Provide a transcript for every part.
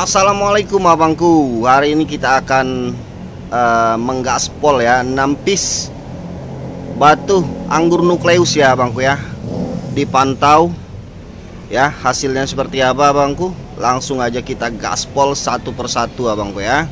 Assalamualaikum abangku. Hari ini kita akan menggaspol ya 6 piece batu anggur nukleus ya abangku ya. Dipantau ya hasilnya seperti apa abangku. Langsung aja kita gaspol satu persatu abangku ya.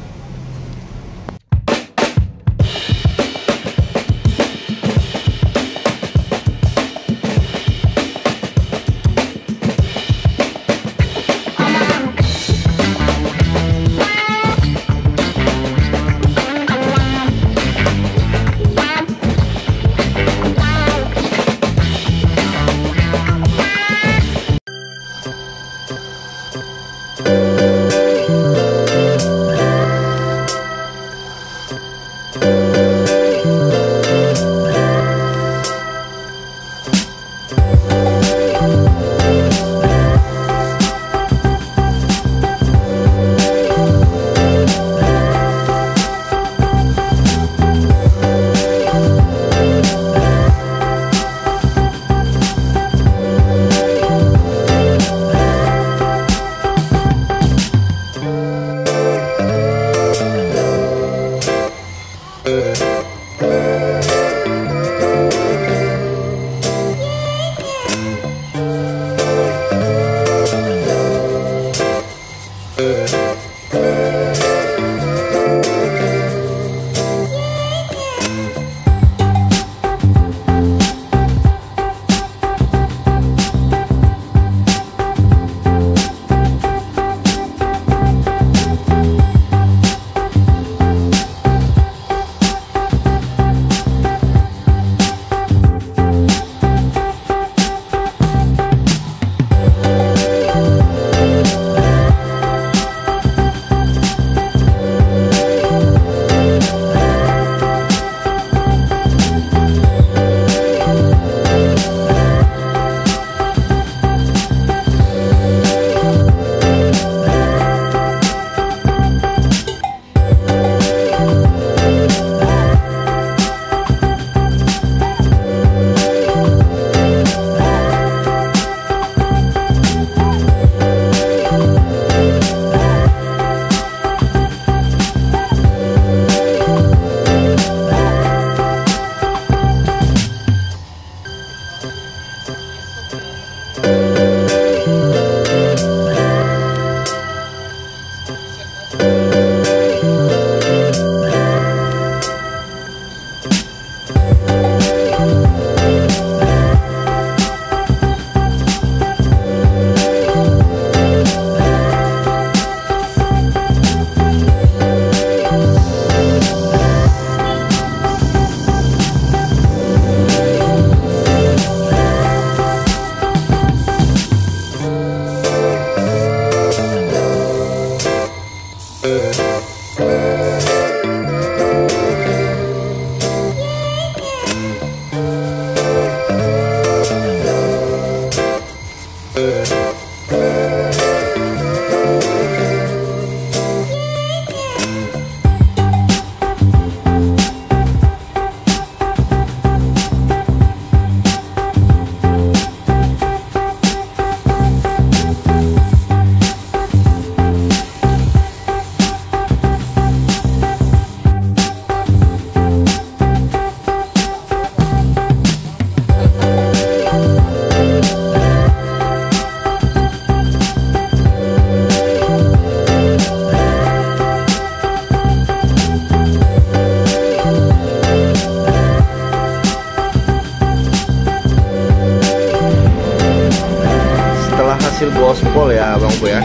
Hasil gospol ya abangku ya.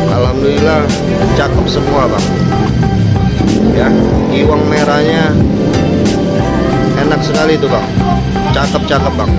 Alhamdulillah cakep semua bang ya. Iwang merahnya enak sekali tuh bang, cakep bang.